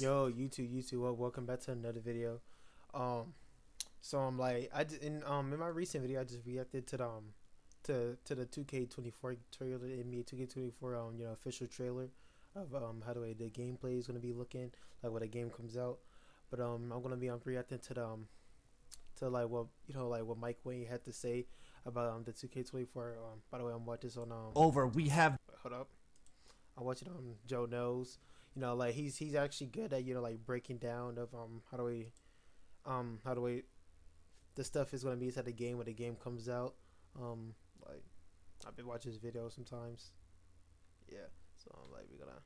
Yo, YouTube, well, welcome back to another video. Um, so I'm like, in my recent video, I just reacted to the 2K24 trailer, NBA 2K24 official trailer of how the gameplay is gonna be looking like when the game comes out. But I'm gonna be reacting to the to like what what Mike Wayne had to say about the 2K24. By the way, I'm watching this on over. We have hold up. I watch it on Joe Knows. Like he's actually good at like breaking down of how do we the stuff is gonna be inside the game when the game comes out. Like I've been watching his videos sometimes. Yeah, so like we're gonna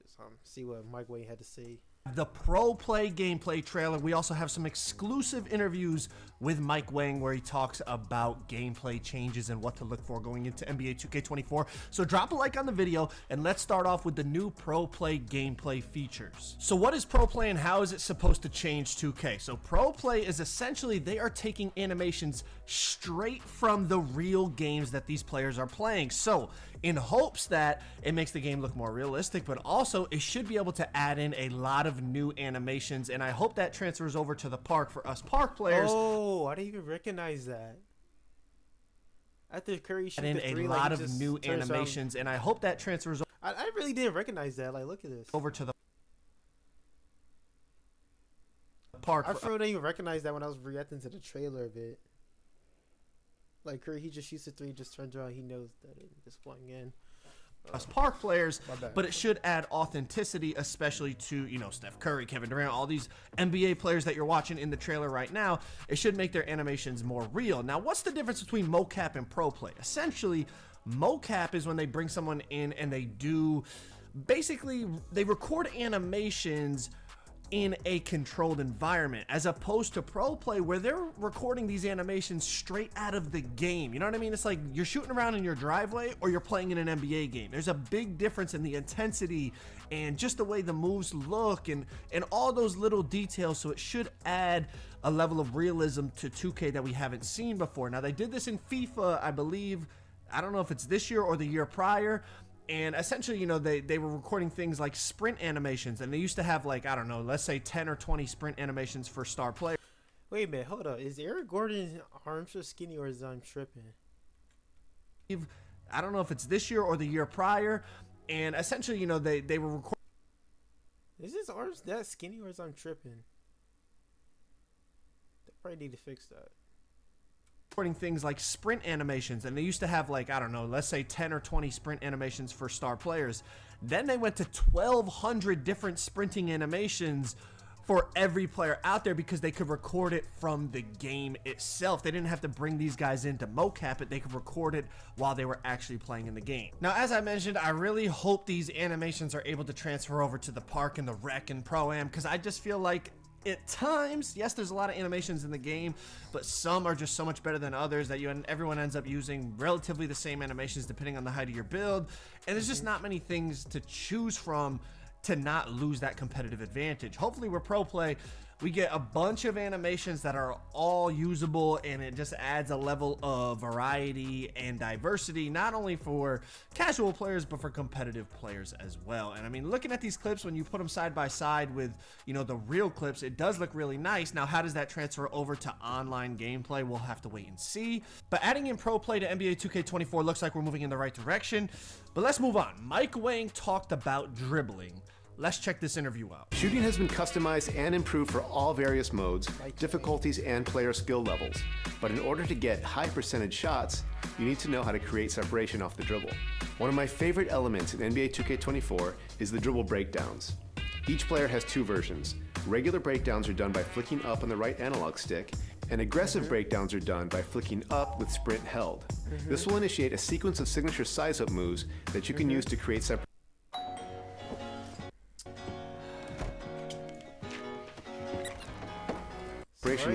just see what Mike Wayne had to say. the Pro Play gameplay trailer. We also have some exclusive interviews with Mike Wang where he talks about gameplay changes and what to look for going into NBA 2K24. So drop a like on the video and let's start off with the new Pro Play gameplay features. So what is Pro Play and how is it supposed to change 2K? So Pro Play is essentially they are taking animations straight from the real games that these players are playing. So in hopes that it makes the game look more realistic, but also it should be able to add in a lot of new animations, and I hope that transfers over to the park for us park players. Oh, I didn't even recognize that. After Curry shoots In the a three, lot like, of new animations, and I hope that transfers I really didn't recognize that. Like, look at this. over to the park. I didn't even recognize that when I was reacting to the trailer of it. Like Curry, he just shoots the three, just turns around, he knows that it's just playing in. Us park players, bad. but it should add authenticity, especially to, you know, Steph Curry, Kevin Durant, all these NBA players that you're watching in the trailer right now. It should make their animations more real. Now, what's the difference between mocap and pro play? Essentially, mocap is when they bring someone in and they do, basically, they record animations in a controlled environment, as opposed to pro play where they're recording these animations straight out of the game. You know what I mean? It's like you're shooting around in your driveway or you're playing in an NBA game. There's a big difference in the intensity and just the way the moves look and all those little details. So it should add a level of realism to 2K that we haven't seen before. Now, they did this in FIFA, I believe. I don't know if it's this year or the year prior. And essentially, you know, they were recording things like sprint animations, and they used to have, like, I don't know, let's say 10 or 20 sprint animations for star players. Wait a minute, hold up. Is Eric Gordon's arms so skinny, or is I'm tripping? I don't know if it's this year or the year prior. And essentially, you know, they were recording. Is his arms that skinny, or is I'm tripping? They probably need to fix that. Recording things like sprint animations, and they used to have, like, I don't know, let's say 10 or 20 sprint animations for star players. Then they went to 1,200 different sprinting animations for every player out there because they could record it from the game itself. They didn't have to bring these guys in to mocap it. They could record it while they were actually playing in the game. Now, as I mentioned, I really hope these animations are able to transfer over to the park and the rec and pro-am, because I just feel like at times, yes, there's a lot of animations in the game, but some are just so much better than others that everyone ends up using relatively the same animations depending on the height of your build, and there's just not many things to choose from to not lose that competitive advantage. Hopefully with Pro Play, we get a bunch of animations that are all usable, and it just adds a level of variety and diversity, not only for casual players, but for competitive players as well. And I mean, looking at these clips, when you put them side by side with, you know, the real clips, it does look really nice. Now, how does that transfer over to online gameplay? We'll have to wait and see. But adding in Pro Play to NBA 2K24 looks like we're moving in the right direction. But let's move on. Mike Wang talked about dribbling. Let's check this interview out. Shooting has been customized and improved for all various modes, difficulties, and player skill levels. But in order to get high percentage shots, you need to know how to create separation off the dribble. One of my favorite elements in NBA 2K24 is the dribble breakdowns. Each player has two versions. Regular breakdowns are done by flicking up on the right analog stick, and aggressive breakdowns are done by flicking up with sprint held. This will initiate a sequence of signature size-up moves that you can use to create separation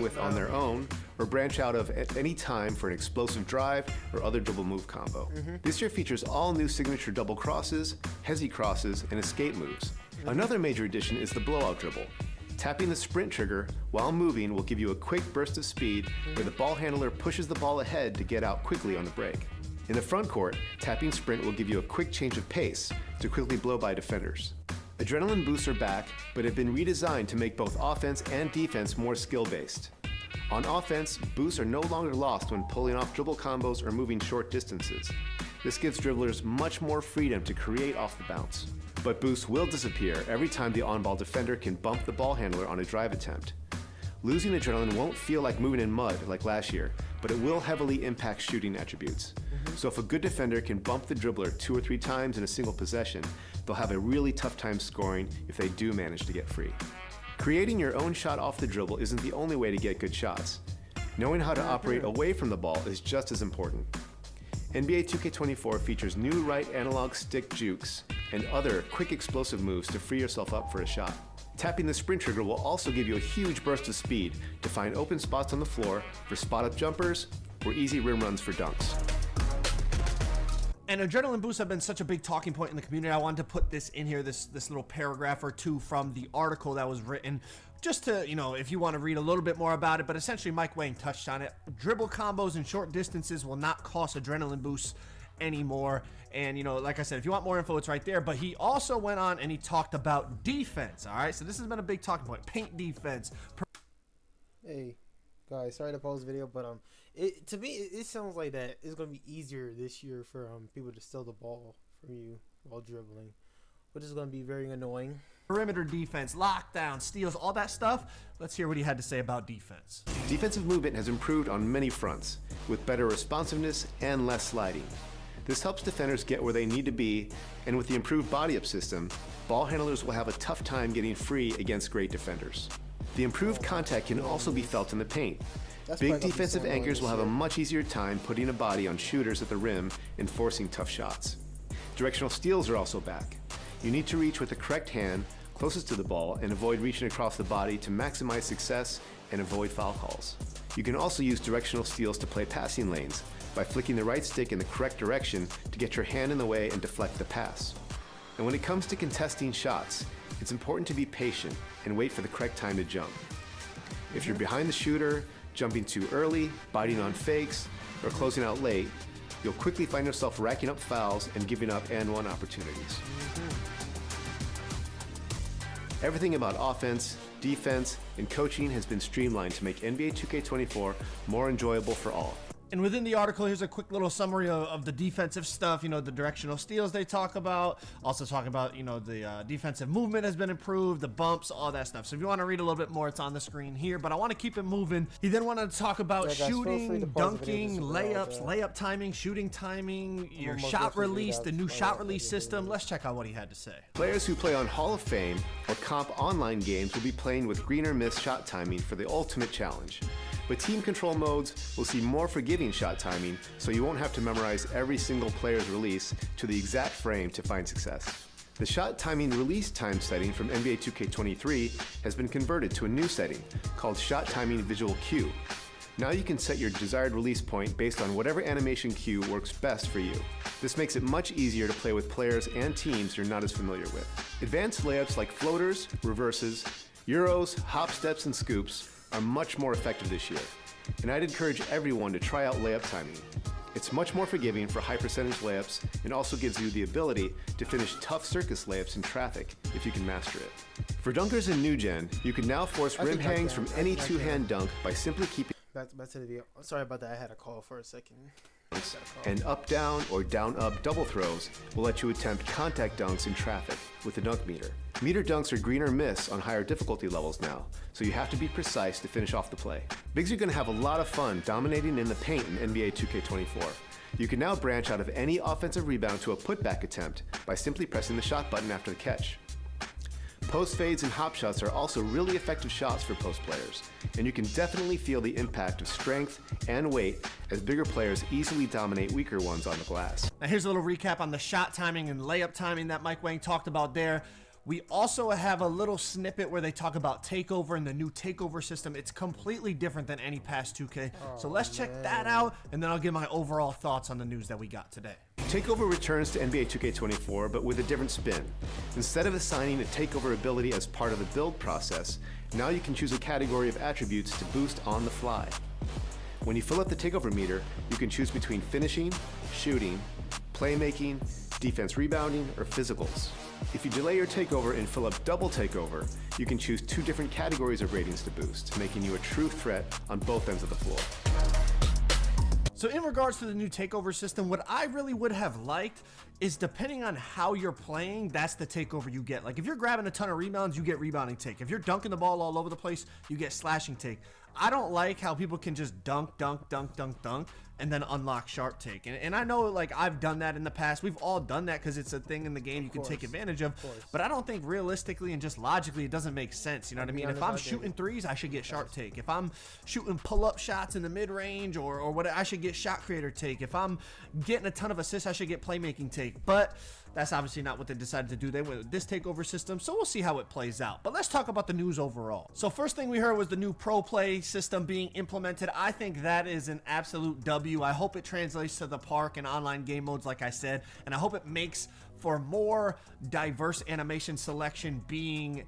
with on their own, or branch out of at any time for an explosive drive or other double move combo. This year features all new signature double crosses, hezi crosses, and escape moves. Another major addition is the blowout dribble. Tapping the sprint trigger while moving will give you a quick burst of speed where the ball handler pushes the ball ahead to get out quickly on the break. In the front court, tapping sprint will give you a quick change of pace to quickly blow by defenders. Adrenaline boosts are back, but have been redesigned to make both offense and defense more skill-based. On offense, boosts are no longer lost when pulling off dribble combos or moving short distances. This gives dribblers much more freedom to create off the bounce. But boosts will disappear every time the on-ball defender can bump the ball handler on a drive attempt. Losing adrenaline won't feel like moving in mud like last year, but it will heavily impact shooting attributes. So if a good defender can bump the dribbler 2 or 3 times in a single possession, they'll have a really tough time scoring if they do manage to get free. Creating your own shot off the dribble isn't the only way to get good shots. Knowing how to operate away from the ball is just as important. NBA 2K24 features new right analog stick jukes and other quick explosive moves to free yourself up for a shot. Tapping the sprint trigger will also give you a huge burst of speed to find open spots on the floor for spot-up jumpers or easy rim runs for dunks. And adrenaline boosts have been such a big talking point in the community. I wanted to put this in here, this little paragraph or two from the article that was written, just to, you know, if you want to read a little bit more about it. But essentially, Mike Wang touched on it. Dribble combos and short distances will not cost adrenaline boosts anymore. And, you know, like I said, if you want more info, it's right there. But he also went on and he talked about defense. All right, so this has been a big talking point. Paint defense. Hey, guys, sorry to pause the video, but to me it sounds like that it's gonna be easier this year for people to steal the ball from you while dribbling, which is gonna be very annoying. Perimeter defense, lockdown, steals, all that stuff. Let's hear what he had to say about defense. Defensive movement has improved on many fronts, with better responsiveness and less sliding. This helps defenders get where they need to be, and with the improved body-up system, ball handlers will have a tough time getting free against great defenders. The improved contact can also be felt in the paint. Big defensive anchors will have a much easier time putting a body on shooters at the rim and forcing tough shots. Directional steals are also back. You need to reach with the correct hand closest to the ball and avoid reaching across the body to maximize success and avoid foul calls. You can also use directional steals to play passing lanes by flicking the right stick in the correct direction to get your hand in the way and deflect the pass. And when it comes to contesting shots, it's important to be patient and wait for the correct time to jump. If you're behind the shooter, jumping too early, biting on fakes, or closing out late, you'll quickly find yourself racking up fouls and giving up and-one opportunities. Everything about offense, defense, and coaching has been streamlined to make NBA 2K24 more enjoyable for all. And within the article, here's a quick little summary of the defensive stuff, you know, the directional steals they talk about. Also talk about, you know, the defensive movement has been improved, the bumps, all that stuff. So if you want to read a little bit more, it's on the screen here. But I want to keep it moving. He then wanted to talk about shooting, dunking, layups, layup timing, shooting timing, your shot release, the new shot release system. Let's check out what he had to say. Players who play on Hall of Fame or comp online games will be playing with green or miss shot timing for the ultimate challenge. But team control modes will see more forgiving shot timing, so you won't have to memorize every single player's release to the exact frame to find success. The shot timing release time setting from NBA 2K23 has been converted to a new setting called Shot Timing Visual Cue. Now you can set your desired release point based on whatever animation cue works best for you. This makes it much easier to play with players and teams you're not as familiar with. Advanced layups like floaters, reverses, euros, hop steps, and scoops are much more effective this year, and I'd encourage everyone to try out layup timing. It's much more forgiving for high percentage layups and also gives you the ability to finish tough circus layups in traffic if you can master it. For dunkers in New Gen, you can now force rim hangs from any two-hand dunk by simply keeping back to the video. Sorry about that, I had a call for a second. and up-down or down-up double throws will let you attempt contact dunks in traffic with the dunk meter. Meter dunks are green or miss on higher difficulty levels now, so you have to be precise to finish off the play. Bigs are going to have a lot of fun dominating in the paint in NBA 2K24. You can now branch out of any offensive rebound to a putback attempt by simply pressing the shot button after the catch. Post fades and hop shots are also really effective shots for post players, and you can definitely feel the impact of strength and weight as bigger players easily dominate weaker ones on the glass. Now here's a little recap on the shot timing and layup timing that Mike Wang talked about there. We also have a little snippet where they talk about takeover and the new takeover system. It's completely different than any past 2K. So let's check that out, and then I'll give my overall thoughts on the news that we got today. Takeover returns to NBA 2K24, but with a different spin. Instead of assigning a takeover ability as part of the build process, now you can choose a category of attributes to boost on the fly. When you fill up the takeover meter, you can choose between finishing, shooting, playmaking, defense rebounding, or physicals. If you delay your takeover and fill up double takeover, you can choose 2 different categories of ratings to boost, making you a true threat on both ends of the floor. So in regards to the new takeover system, what I really would have liked is, depending on how you're playing, that's the takeover you get. Like if you're grabbing a ton of rebounds, you get rebounding take. If you're dunking the ball all over the place, you get slashing take. I don't like how people can just dunk, and then unlock sharp take. And I know, like, I've done that in the past. We've all done that because it's a thing in the game you can take advantage of. But I don't think realistically and just logically it doesn't make sense. You know what I mean? If I'm shooting threes, I should get sharp take. If I'm shooting pull-up shots in the mid-range or what, I should get shot creator take. If I'm getting a ton of assists, I should get playmaking take. But that's obviously not what they decided to do. They went with this takeover system, so we'll see how it plays out. But let's talk about the news overall. So first thing we heard was the new PROPLAY system being implemented. I think that is an absolute W. I hope it translates to the park and online game modes, like I said, and I hope it makes for more diverse animation selection being,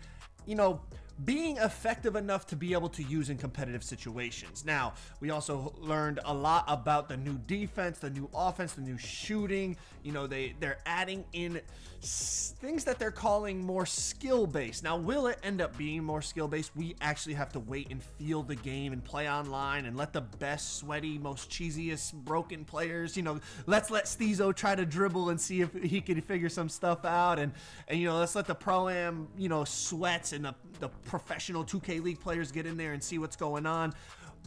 you know, being effective enough to be able to use in competitive situations. Now, we also learned a lot about the new defense, the new offense, the new shooting. You know, they're adding in things that they're calling more skill-based. Now, will it end up being more skill-based? We actually have to wait and feel the game and play online and let the best, sweaty, most cheesiest, broken players, you know, let's let Steezo try to dribble and see if he can figure some stuff out. And you know, let's let the Pro-Am, you know, sweats and the professional 2K League players get in there and see what's going on.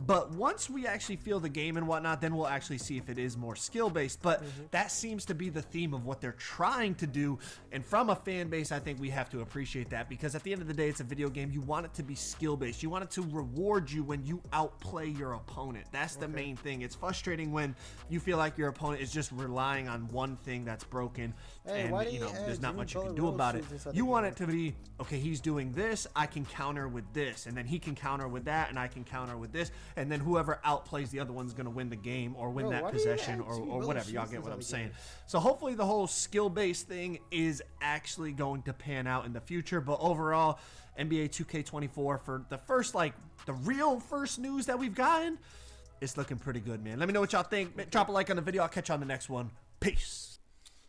But once we actually feel the game and whatnot, then we'll actually see if it is more skill-based. But that seems to be the theme of what they're trying to do. And from a fan base, I think we have to appreciate that, because at the end of the day, it's a video game. You want it to be skill-based. You want it to reward you when you outplay your opponent. That's the main thing. It's frustrating when you feel like your opponent is just relying on one thing that's broken, and you know, there's not much you can do about it. You want it to be, okay, he's doing this, I can counter with this, and then he can counter with that, and I can counter with this. And then whoever outplays the other one's going to win the game or win that possession or whatever. Y'all get what I'm saying. So hopefully the whole skill-based thing is actually going to pan out in the future. But overall, NBA 2K24 for the first, like, the real first news that we've gotten, it's looking pretty good, man. Let me know what y'all think. Drop a like on the video. I'll catch you on the next one. Peace.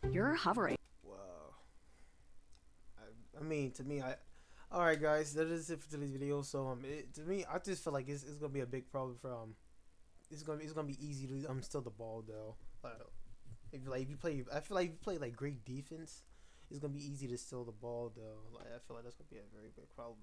You're hovering. Wow. I mean, to me, all right, guys, that is it for today's video. So to me, I just feel like it's gonna be a big problem for it's gonna be easy to steal the ball though. If you play, I feel like if you play like great defense, it's gonna be easy to steal the ball though. Like I feel like that's gonna be a very big problem.